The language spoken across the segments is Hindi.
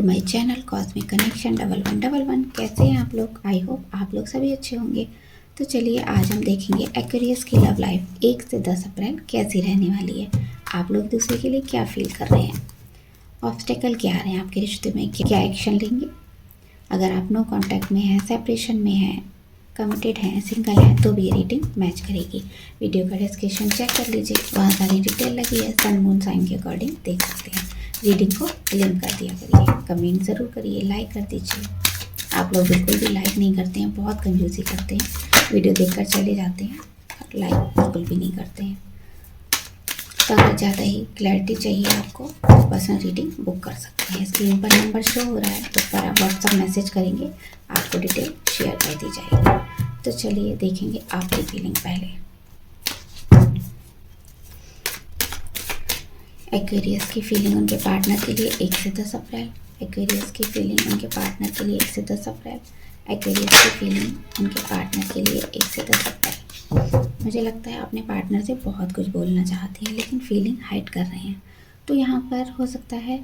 My channel cosmic connection 1111। कैसे हैं आप लोग? आई होप आप लोग सभी अच्छे होंगे। तो चलिए आज हम देखेंगे एक्वेरियस की लव लाइफ 1 से 10 अप्रैल कैसी रहने वाली है। आप लोग दूसरे के लिए क्या फील कर रहे हैं, ऑब्स्टेकल क्या आ रहे हैं आपके रिश्ते में, क्या एक्शन लेंगे। अगर आप नो कॉन्टैक्ट में हैं, सेपरेशन में हैं, कमिटेड हैं, सिंगल हैं, तो भी ये रीडिंग मैच करेगी। वीडियो का डिस्क्रिप्शन चेक कर लीजिए, वहाँ सारी डिटेल लगी है। सन मून साइन के अकॉर्डिंग देख सकते हैं। रीडिंग को लिंक कर दिया करिए, कमेंट ज़रूर करिए, लाइक कर दीजिए। आप लोग बिल्कुल भी लाइक नहीं करते हैं, बहुत कंजूसी करते हैं, वीडियो देखकर चले जाते हैं, लाइक बिल्कुल भी नहीं करते हैं। तो अगर ज़्यादा ही क्लैरिटी चाहिए आपको तो पर्सनल रीडिंग बुक कर सकते हैं। स्क्रीन पर नंबर शो हो रहा है, उस पर आप व्हाट्सअप मैसेज करेंगे, आपको डिटेल शेयर कर दी जाएगी। तो चलिए देखेंगे आपकी फीलिंग पहले। एक्वेरियस की फीलिंग उनके पार्टनर के लिए 1 से 10 अप्रैल। एक्वेरियस की फीलिंग उनके पार्टनर के लिए 1 से 10 अप्रैल। एक्वेरियस की फीलिंग उनके पार्टनर के लिए 1 से 10 अप्रैल। मुझे लगता है अपने पार्टनर से बहुत कुछ बोलना चाहती हैं, लेकिन फीलिंग हाइड कर रहे हैं। तो यहाँ पर हो सकता है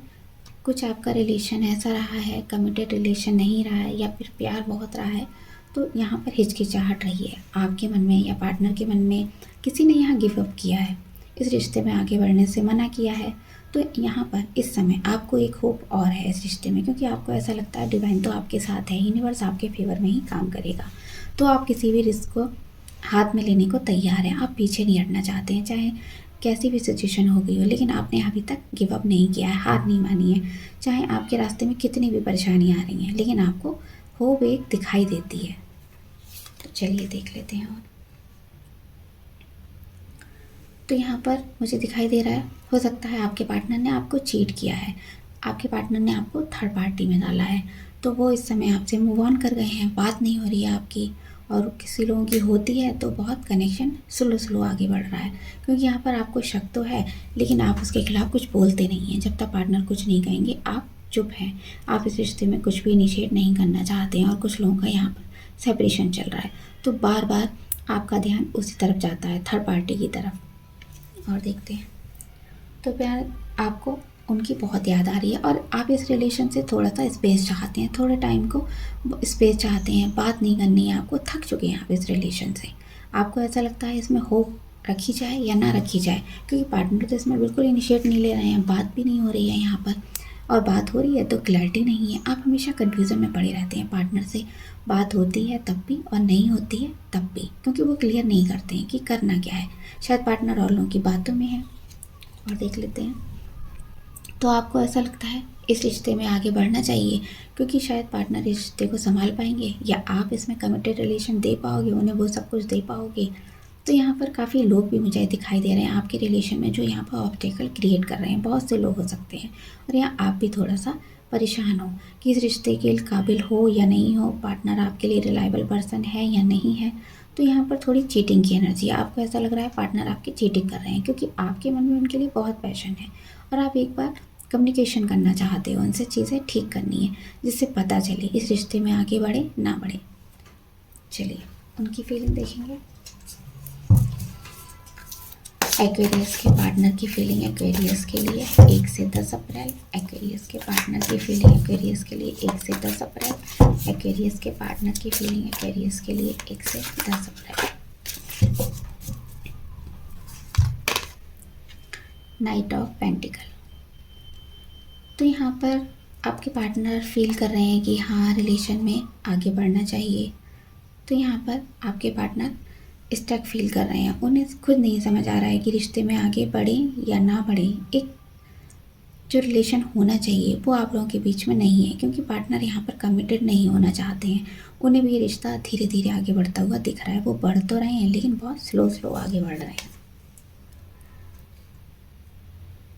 कुछ आपका रिलेशन ऐसा रहा है, कमिटेड रिलेशन नहीं रहा है, या फिर प्यार बहुत रहा है। तो यहाँ पर हिचकिचाहट रही है आपके मन में या पार्टनर के मन में। किसी ने यहाँ गिव अप किया है, इस रिश्ते में आगे बढ़ने से मना किया है। तो यहाँ पर इस समय आपको एक होप और है इस रिश्ते में, क्योंकि आपको ऐसा लगता है डिवाइन तो आपके साथ है, यूनिवर्स आपके फेवर में ही काम करेगा। तो आप किसी भी रिस्क को हाथ में लेने को तैयार हैं, आप पीछे नहीं हटना चाहते हैं, चाहे कैसी भी सिचुएशन हो गई हो। लेकिन आपने अभी तक गिव अप नहीं किया है, हार नहीं मानी है। चाहे आपके रास्ते में कितनी भी परेशानियाँ आ रही हैं, लेकिन आपको होप एक दिखाई देती है। तो चलिए देख लेते हैं। और तो यहाँ पर मुझे दिखाई दे रहा है, हो सकता है आपके पार्टनर ने आपको चीट किया है, आपके पार्टनर ने आपको थर्ड पार्टी में डाला है। तो वो इस समय आपसे मूव ऑन कर गए हैं, बात नहीं हो रही है आपकी। और किसी लोगों की होती है तो बहुत कनेक्शन स्लो स्लो आगे बढ़ रहा है, क्योंकि यहाँ पर आपको शक तो है, लेकिन आप उसके खिलाफ कुछ बोलते नहीं हैं। जब तक पार्टनर कुछ नहीं कहेंगे आप चुप हैं। आप इस रिश्ते में कुछ भी इनिशिएट नहीं करना चाहते हैं। और कुछ लोगों का यहाँ पर सेपरेशन चल रहा है, तो बार बार आपका ध्यान उसी तरफ जाता है, थर्ड पार्टी की तरफ। और देखते हैं। तो प्यार आपको उनकी बहुत याद आ रही है, और आप इस रिलेशन से थोड़ा सा स्पेस चाहते हैं, थोड़े टाइम को स्पेस चाहते हैं, बात नहीं करनी है आपको, थक चुके हैं आप इस रिलेशन से। आपको ऐसा लगता है इसमें होप रखी जाए या ना रखी जाए, क्योंकि पार्टनर तो इसमें बिल्कुल इनिशिएट नहीं ले रहे हैं, बात भी नहीं हो रही है यहाँ पर। और बात हो रही है तो क्लैरिटी नहीं है, आप हमेशा कन्फ्यूज़न में पड़े रहते हैं। पार्टनर से बात होती है तब भी और नहीं होती है तब भी, क्योंकि वो क्लियर नहीं करते हैं कि करना क्या है। शायद पार्टनर और लोगों की बातों में है। और देख लेते हैं। तो आपको ऐसा लगता है इस रिश्ते में आगे बढ़ना चाहिए, क्योंकि शायद पार्टनर इस रिश्ते को संभाल पाएंगे, या आप इसमें कमिटेड रिलेशन दे पाओगे, उन्हें वो सब कुछ दे पाओगे। तो यहाँ पर काफ़ी लोग भी मुझे दिखाई दे रहे हैं आपके रिलेशन में, जो यहाँ पर ऑब्स्टेकल क्रिएट कर रहे हैं। बहुत से लोग हो सकते हैं, और यहाँ आप भी थोड़ा सा परेशान हो कि इस रिश्ते के काबिल हो या नहीं हो, पार्टनर आपके लिए रिलायबल पर्सन है या नहीं है। तो यहाँ पर थोड़ी चीटिंग की एनर्जी है। आपको ऐसा लग रहा है पार्टनर आपकी चीटिंग कर रहे हैं, क्योंकि आपके मन में उनके लिए बहुत पैशन है, और आप एक बार कम्युनिकेशन करना चाहते हो, उनसे चीज़ें ठीक करनी है, जिससे पता चले इस रिश्ते में आगे बढ़े ना बढ़े। चलिए उनकी फीलिंग देखेंगे। एक्वेरियस के पार्टनर की फीलिंग एक्वेरियस के लिए 1 से 10 अप्रैल। एक्वेरियस के पार्टनर की फीलिंग एक्वेरियस के लिए 1 से 10 अप्रैल। एक्वेरियस के पार्टनर की फीलिंग एक्वेरियस के लिए 1 से 10 अप्रैल। Night of pentacle. तो यहाँ पर आपके पार्टनर फील कर रहे हैं कि हाँ रिलेशन में आगे बढ़ना चाहिए। तो यहाँ पर आपके पार्टनर स्टक फील कर रहे हैं, उन्हें खुद नहीं समझ आ रहा है कि रिश्ते में आगे बढ़ें या ना बढ़ें। एक जो रिलेशन होना चाहिए वो आप लोगों के बीच में नहीं है, क्योंकि पार्टनर यहाँ पर कमिटेड नहीं होना चाहते हैं। उन्हें भी ये रिश्ता धीरे धीरे आगे बढ़ता हुआ दिख रहा है। वो बढ़ तो रहे हैं, लेकिन बहुत स्लो स्लो आगे बढ़ रहे हैं।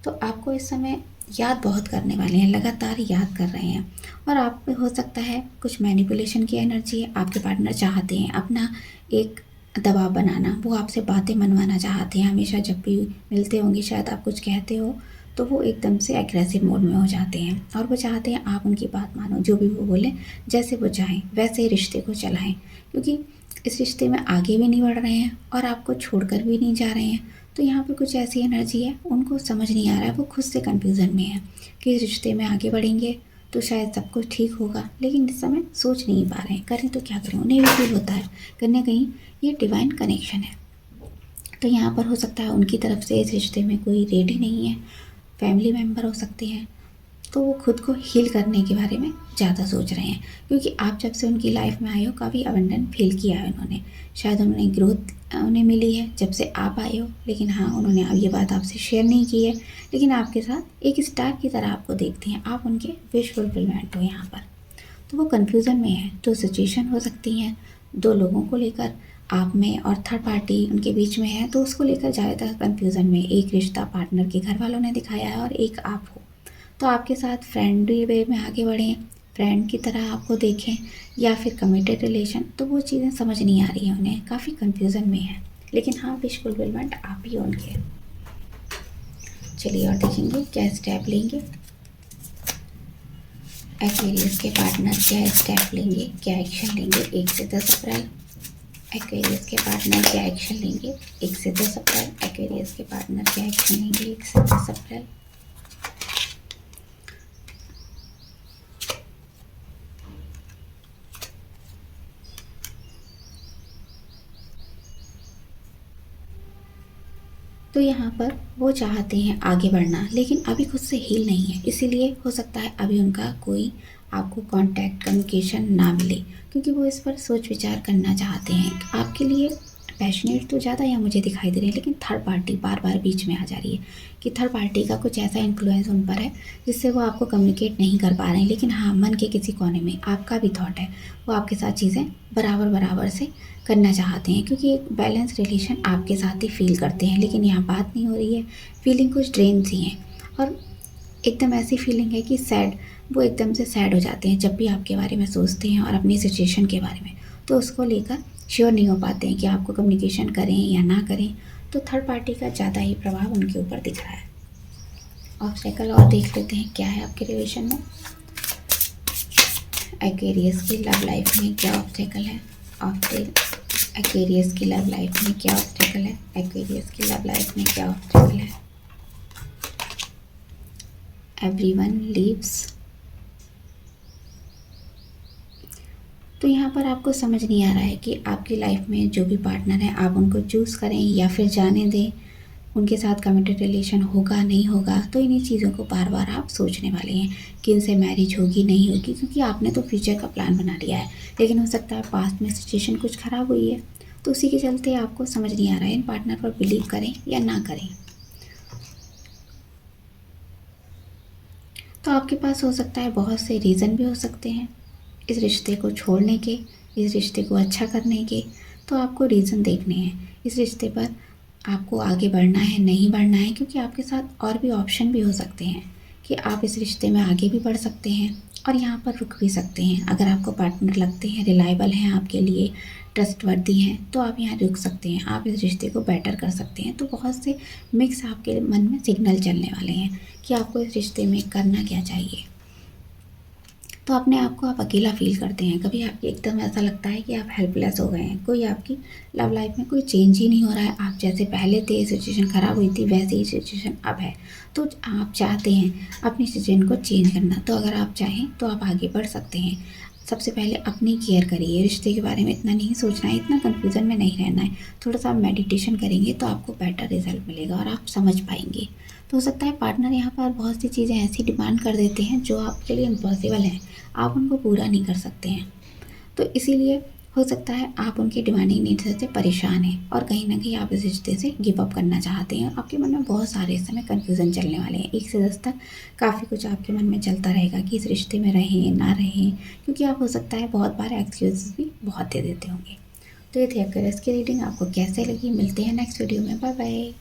तो आपको इस समय याद बहुत करने वाले हैं, लगातार याद कर रहे हैं। और आप पे हो सकता है कुछ मैनिपुलेशन की एनर्जी है। आपके पार्टनर चाहते हैं अपना एक दबाव बनाना, वो आपसे बातें मनवाना चाहते हैं। हमेशा जब भी मिलते होंगे, शायद आप कुछ कहते हो तो वो एकदम से एग्रेसिव मोड में हो जाते हैं, और वो चाहते हैं आप उनकी बात मानो, जो भी वो बोलें, जैसे वो चाहें वैसे ही रिश्ते को चलाएं, क्योंकि इस रिश्ते में आगे भी नहीं बढ़ रहे हैं और आपको छोड़कर भी नहीं जा रहे हैं। तो यहाँ पे कुछ ऐसी एनर्जी है, उनको समझ नहीं आ रहा है, वो खुद से कन्फ्यूज़न में है कि इस रिश्ते में आगे बढ़ेंगे तो शायद सब कुछ ठीक होगा, लेकिन इस समय सोच नहीं पा रहे हैं, करें तो क्या करें। उन्हें भी फील होता है कहीं ना कहीं ये डिवाइन कनेक्शन है। तो यहाँ पर हो सकता है उनकी तरफ से इस रिश्ते में कोई रेडी नहीं है, फैमिली मेम्बर हो सकते हैं। तो वो खुद को हील करने के बारे में ज़्यादा सोच रहे हैं, क्योंकि आप जब से उनकी लाइफ में आए हो काफ़ी अबंडेंट फील किया है उन्होंने। शायद उन्होंने ग्रोथ उन्हें मिली है जब से आप आए हो, लेकिन हाँ उन्होंने अब ये बात आपसे शेयर नहीं की है। लेकिन आपके साथ एक स्टार की तरह आपको देखते हैं, आप उनके विश फुलफिलमेंट हो यहाँ पर। तो वो कन्फ्यूज़न में है। तो सिचुएशन हो सकती हैं दो लोगों को लेकर, आप में और थर्ड पार्टी उनके बीच में है, तो उसको लेकर ज़्यादातर कन्फ्यूज़न में एक रिश्ता पार्टनर के घर वालों ने दिखाया है और एक आप हो। तो आपके साथ फ्रेंडली वे में आगे बढ़ें, फ्रेंड की तरह आपको देखें, या फिर कमिटेड रिलेशन, तो वो चीज़ें समझ नहीं आ रही हैं उन्हें, काफ़ी कन्फ्यूज़न में है। लेकिन हाँ विश फुलफिलमेंट आप ही हो उनके। चलिए और देखेंगे क्या स्टेप लेंगे एक्वेरियस के पार्टनर, क्या स्टेप लेंगे, क्या एक्शन लेंगे 1 से 10 अप्रैल। एक्वेरियस के पार्टनर क्या एक्शन लेंगे 1 से 10 अप्रैल। एक्वेरियस के पार्टनर क्या एक्शन लेंगे 1 से 10 अप्रैल। तो यहाँ पर वो चाहते हैं आगे बढ़ना, लेकिन अभी खुद से हील नहीं है, इसीलिए हो सकता है अभी उनका कोई आपको कांटेक्ट कम्युनिकेशन ना मिले, क्योंकि वो इस पर सोच विचार करना चाहते हैं। आपके लिए पैशनेट तो ज़्यादा यहाँ मुझे दिखाई दे रही है, लेकिन थर्ड पार्टी बार बार बीच में आ जा रही है कि थर्ड पार्टी का कुछ ऐसा इन्फ्लुएंस उन पर है जिससे वो आपको कम्युनिकेट नहीं कर पा रहे हैं। लेकिन हाँ मन के किसी कोने में आपका भी थॉट है, वो आपके साथ चीज़ें बराबर बराबर से करना चाहते हैं, क्योंकि एक बैलेंस रिलेशन आपके साथ ही फील करते हैं। लेकिन यहाँ बात नहीं हो रही है, फीलिंग कुछ ड्रेन सी हैं, और एकदम ऐसी फीलिंग है कि सैड, वो एकदम से सैड हो जाते हैं जब भी आपके बारे में सोचते हैं और अपनी सिचुएशन के बारे में। तो उसको लेकर श्योर नहीं हो पाते हैं कि आपको कम्युनिकेशन करें या ना करें। तो थर्ड पार्टी का ज़्यादा ही प्रभाव उनके ऊपर दिख रहा है। ऑब्स्टेकल और देख लेते हैं क्या है आपके रिलेशन में। एक्वेरियस की लव लाइफ में क्या ऑब्स्टेकल है। एक्वेरियस की लव लाइफ में क्या ऑब्स्टेकल है। एक्वेरियस की लव लाइफ में क्या ऑब्स्टेकल है। Everyone leaves. तो यहाँ पर आपको समझ नहीं आ रहा है कि आपकी लाइफ में जो भी पार्टनर है आप उनको चूज़ करें या फिर जाने दें, उनके साथ कमिटेड रिलेशन होगा नहीं होगा। तो इन्हीं चीज़ों को बार बार आप सोचने वाले हैं कि इनसे मैरिज होगी नहीं होगी, क्योंकि आपने तो फ्यूचर का प्लान बना लिया है। लेकिन हो सकता है पास्ट में सिचुएशन कुछ ख़राब हुई है, तो उसी के चलते आपको समझ नहीं आ रहा है इन पार्टनर पर बिलीव करें या ना करें। तो आपके पास हो सकता है बहुत से रीज़न भी हो सकते हैं इस रिश्ते को छोड़ने के, इस रिश्ते को अच्छा करने के। तो आपको रीज़न देखने हैं इस रिश्ते पर, आपको आगे बढ़ना है नहीं बढ़ना है, क्योंकि आपके साथ और भी ऑप्शन भी हो सकते हैं कि आप इस रिश्ते में आगे भी बढ़ सकते हैं और यहाँ पर रुक भी सकते हैं। अगर आपको पार्टनर लगते हैं रिलायबल हैं, आपके लिए ट्रस्टवर्दी हैं, तो आप यहाँ रुक सकते हैं, आप इस रिश्ते को बेटर कर सकते हैं। तो बहुत से मिक्स आपके मन में सिग्नल चलने वाले हैं कि आपको इस रिश्ते में करना क्या चाहिए। तो अपने आप को आप अकेला फील करते हैं, कभी आपको एकदम ऐसा लगता है कि आप हेल्पलेस हो गए हैं, कोई आपकी लव लाइफ में कोई चेंज ही नहीं हो रहा है। आप जैसे पहले थे, सिचुएशन ख़राब हुई थी, वैसे ही सिचुएशन अब है। तो आप चाहते हैं अपनी सिचुएशन को चेंज करना, तो अगर आप चाहें तो आप आगे बढ़ सकते हैं। सबसे पहले अपनी केयर करिए, रिश्ते के बारे में इतना नहीं सोचना है, इतना कन्फ्यूज़न में नहीं रहना है। थोड़ा सा आप मेडिटेशन करेंगे तो आपको बेटर रिजल्ट मिलेगा और आप समझ पाएंगे। तो हो सकता है पार्टनर यहाँ पर बहुत सी चीज़ें ऐसी डिमांड कर देते हैं जो आपके लिए इम्पॉसिबल है, आप उनको पूरा नहीं कर सकते हैं। तो इसीलिए हो सकता है आप उनकी डिमांडिंग नीड्स से परेशान हैं और कहीं ना कहीं आप इस रिश्ते से गिव अप करना चाहते हैं। आपके मन में बहुत सारे इस समय कन्फ्यूज़न चलने वाले हैं, 1 से 10 तक काफ़ी कुछ आपके मन में चलता रहेगा कि इस रिश्ते में रहें ना रहें, क्योंकि आप हो सकता है बहुत बार एक्सक्यूज़ भी बहुत दे देते होंगे। तो ये थी एक्वेरियस की रीडिंग, आपको कैसे लगी, मिलते हैं नेक्स्ट वीडियो में, बाय बाय।